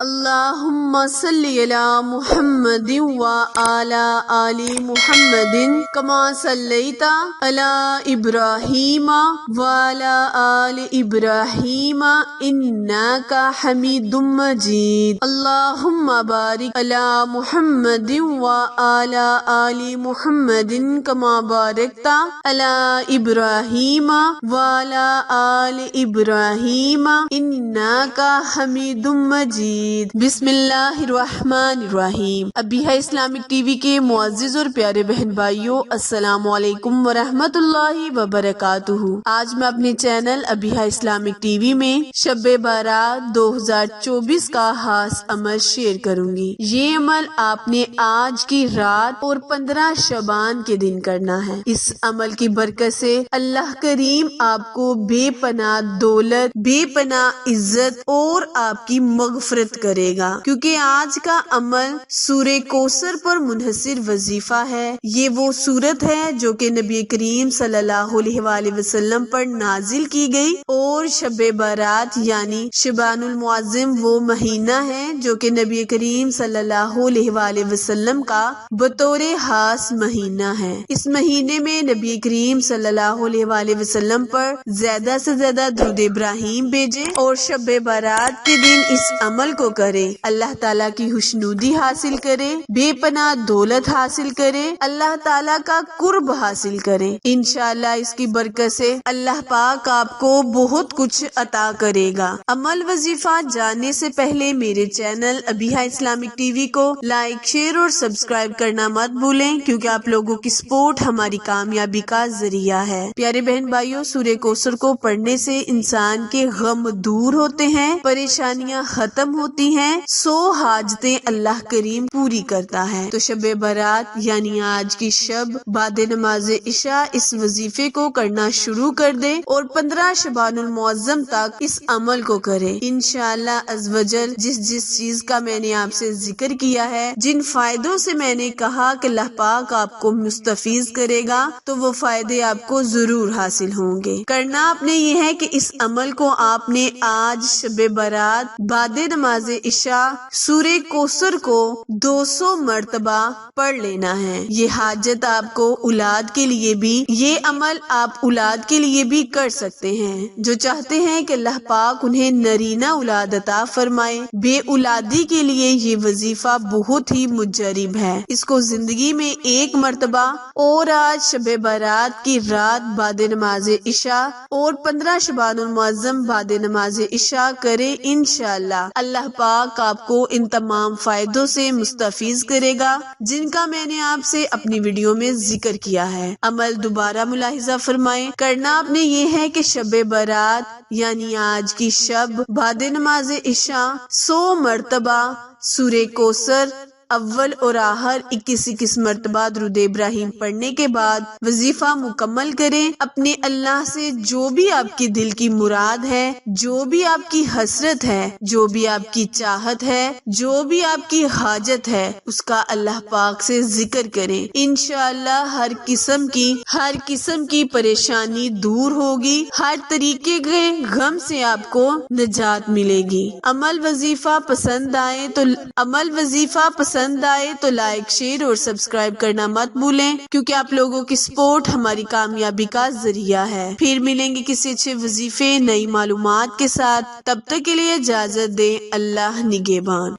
اللہم صلی علی محمد وعلی آل محمد کما صلیت علی ابراہیم وعلی آل ابراہیم انک حمید مجید۔ اللہم بارک علی محمد وعلی آل محمد کما بارکت علی ابراہیم وعلی آل ابراہیم انک حمید مجید۔ بسم اللہ الرحمن الرحیم۔ ابیہا اسلامک ٹی وی کے معزز اور پیارے بہن بھائیوں، السلام علیکم ورحمۃ اللہ وبرکاتہ۔ آج میں اپنے channel Abiha Islamic T V میں شب بارات 2024 کا خاص عمل شیئر کروں گی۔ یہ عمل آپ نے آج کی رات اور 15 شعبان کے دن کرنا ہے۔ اس عمل کی برکت سے اللہ کریم آپ کو بے پناہ دولت، بے پناہ عزت اور آپ کی مغفرت کرے گا، کیونکہ آج کا عمل سورہ کوثر پر منحصر وظیفہ ہے۔ یہ وہ سورت ہے جو کہ نبی کریم صلی اللہ علیہ وآلہ وسلم پر نازل کی گئی، اور شب بارات یعنی شعبان المعظم وہ مہینہ ہے جو کہ نبی کریم صلی اللہ علیہ وآلہ وسلم کا بطور خاص مہینہ ہے۔ اس مہینے میں نبی کریم صلی اللہ علیہ وآلہ وسلم پر زیادہ سے زیادہ درود ابراہیم بھیجے اور شب بارات کے دن اس عمل کو کرے، اللہ تعالیٰ کی خوشنودی حاصل کرے، بے پناہ دولت حاصل کرے، اللہ تعالیٰ کا قرب حاصل کرے۔ انشاءاللہ اس کی برکت سے اللہ پاک آپ کو بہت کچھ عطا کرے گا۔ عمل وظیفہ جاننے سے پہلے میرے channel Abiha Islamic T V کو لائک، شیئر اور سبسکرائب کرنا مت بھولیں، کیونکہ آپ لوگوں کی سپورٹ ہماری کامیابی کا ذریعہ ہے۔ پیارے بہن بھائیوں، سورہ کوثر کو پڑھنے سے انسان کے غم دور ہوتے ہیں، پریشانیاں ختم ہوتی ہیں، 100 حاجتیں اللہ کریم پوری کرتا ہے۔ تو شب بارات یعنی آج کی شب بعد نماز عشاء اس وظیفے کو کرنا شروع کر دے اور 15 شعبان المعظم تک اس عمل کو کرے۔ انشاءاللہ عز و جل جس چیز کا میں نے آپ سے ذکر کیا ہے، جن فائدوں سے میں نے کہا کہ اللہ پاک آپ کو مستفیض کرے گا، تو وہ فائدے آپ کو ضرور حاصل ہوں گے۔ کرنا آپ نے یہ ہے کہ اس عمل کو آپ نے آج شب بارات بعد نماز عشاء سورہ کوثر کو 200 مرتبہ پڑھ لینا ہے۔ یہ حاجت آپ کو اولاد کے لیے بھی، یہ عمل آپ اولاد کے لیے بھی کر سکتے ہیں جو چاہتے ہیں کہ اللہ پاک انہیں نرینہ اولاد عطا فرمائے۔ بے اولادی کے لیے یہ وظیفہ بہت ہی مجرب ہے، اس کو زندگی میں ایک مرتبہ اور آج شب بارات کی رات بعد نماز عشاء اور 15 شعبان المعظم بعد نماز عشاء کرے۔ انشاءاللہ اللہ پاک آپ کو ان تمام فائدوں سے مستفیض کرے گا جن کا میں نے آپ سے اپنی ویڈیو میں ذکر کیا ہے۔ عمل دوبارہ ملاحظہ فرمائیں، کرنا آپ نے یہ ہے کہ شب بارات یعنی آج کی شب بعد نماز عشاء 100 مرتبہ سورہ کوثر اول اور آخر 21 مرتبہ درود ابراہیم پڑھنے کے بعد وظیفہ مکمل کریں۔ اپنے اللہ سے جو بھی آپ کی دل کی مراد ہے، جو بھی آپ کی حسرت ہے، جو بھی آپ کی چاہت ہے، جو بھی آپ کی حاجت ہے، اس کا اللہ پاک سے ذکر کریں۔ انشاءاللہ ہر قسم کی پریشانی دور ہوگی، ہر طریقے کے غم سے آپ کو نجات ملے گی۔ عمل وظیفہ پسند آئے تو لائک، شیئر اور سبسکرائب کرنا مت بھولیں، کیونکہ آپ لوگوں کی سپورٹ ہماری کامیابی کا ذریعہ ہے۔ پھر ملیں گے کسی اچھے وظیفے، نئی معلومات کے ساتھ، تب تک کے لیے اجازت دیں۔ اللہ نگہبان۔